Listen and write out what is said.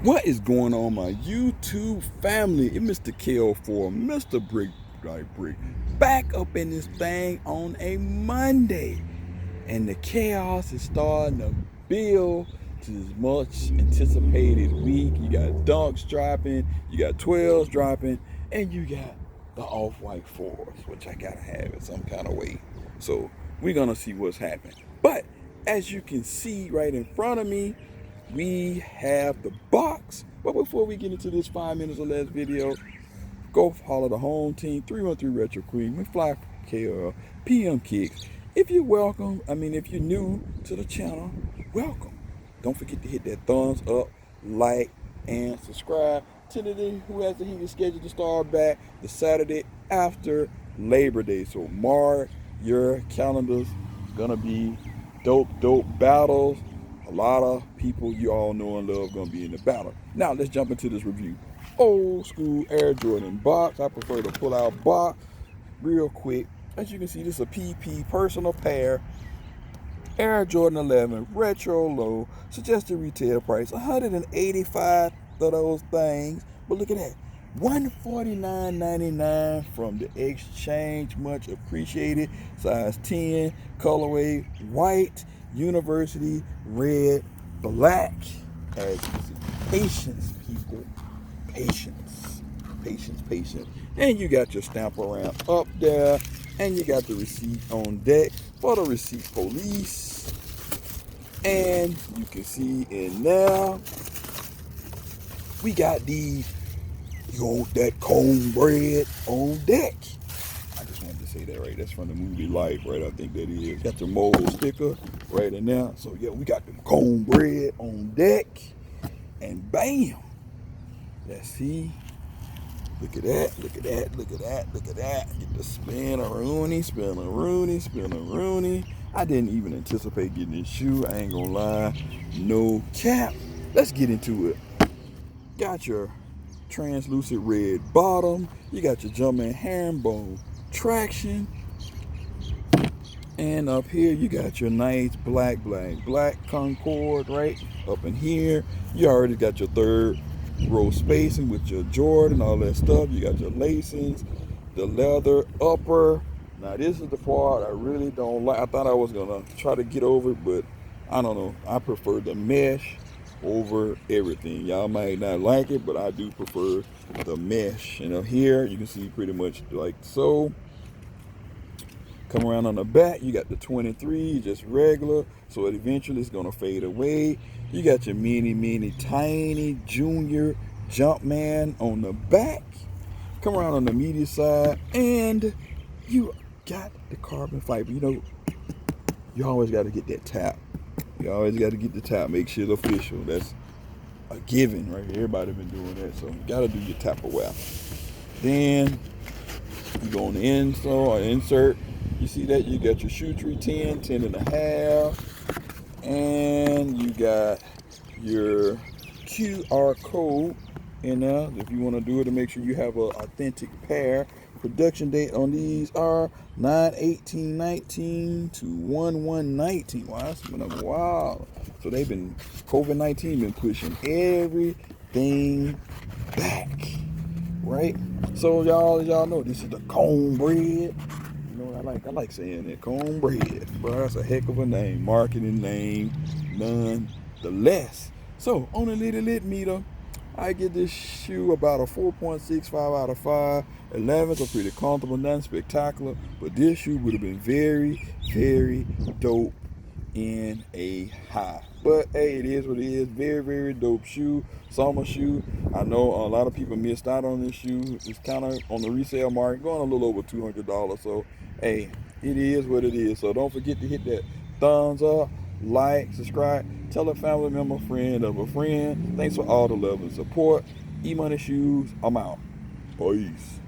What is going on, my YouTube family? It's Mr. KO4, Mr. Brick Brick, back up in this thing on a Monday. And the chaos is starting to build to this much anticipated week. You got dunks dropping, you got 12s dropping, and you got the off-white 4s, which I gotta have in some kind of way. So we're gonna see what's happening. But as you can see right in front of me, we have the box. But before we get into this 5 minutes or less video, go follow the home team, 313 Retro Queen, MCFLYKOF, PMKICKZ. If you're if you're new to the channel, welcome. Don't forget to hit that thumbs up, like, and subscribe. Tentatively, who has the heat scheduled to start back the Saturday after Labor Day. So mark your calendars. It's gonna be dope battles. A lot of people you all know and love gonna be in the battle. Now let's jump into this review. Old school Air Jordan box. I prefer to pull out box real quick. As you can see, this is a PP personal pair. Air Jordan 11 retro low. Suggested retail price 185 of those things. But look at that, $149.99 from the exchange. Much appreciated. Size 10, colorway white, university red, black. As you can see, patience, people, patience. And you got your stamper ramp up there, and you got the receipt on deck for the receipt police. And you can see in there, we got these, you want that Conbred on deck. I just wanted to say that right. That's from the movie Life, right? I think that is. Got the mobile sticker right in there. So yeah, we got the Conbred on deck. And bam. Let's see. Look at that. Get the spin-a-rooney. I didn't even anticipate getting this shoe. I ain't gonna lie. No cap. Let's get into it. Got your translucent red bottom. You got your Jumpman herringbone traction. And up here, you got your nice black Concord right up in here. You already got your third row spacing with your Jordan, all that stuff. You got your lacings, the leather upper. Now this is the part I really don't like. I thought I was gonna try to get over it, but I don't know. I prefer the mesh over everything. Y'all might not like it, but I do prefer the mesh. You know, here you can see pretty much like so. Come around on the back, you got the 23, just regular, so it eventually is gonna fade away. You got your mini, tiny junior Jumpman on the back. Come around on the media side, and you got the carbon fiber. You know, you always got to get that tap. You always got to get the tap. Make sure it's official. That's a given, right? Everybody been doing that, so you got to do your tap aware. Then you go on the insole or insert. You see that you got your shoe tree 10 and a half, and you got your QR code in there if you want to do it to make sure you have an authentic pair. Production date on these are 9/18/19 to 1/1/19. Wow, that's been a while. So they've been, COVID-19 been pushing everything back, right? So y'all know this is the Conbred. You know, I like saying that, Conbred, bro. That's a heck of a name, marketing name, nonetheless. So on a little lit meter, I get this shoe about a 4.65 out of 5. 11s are pretty comfortable, nothing spectacular, but this shoe would have been very dope in a high. But hey, it is what it is. Very dope shoe, summer shoe. I know a lot of people missed out on this shoe. It's kind of on the resale market, going a little over $200. So hey, it is what it is. So don't forget to hit that thumbs up, like, subscribe, tell a family member, friend of a friend. Thanks for all the love and support. Emoneyshoes, I'm out. Peace.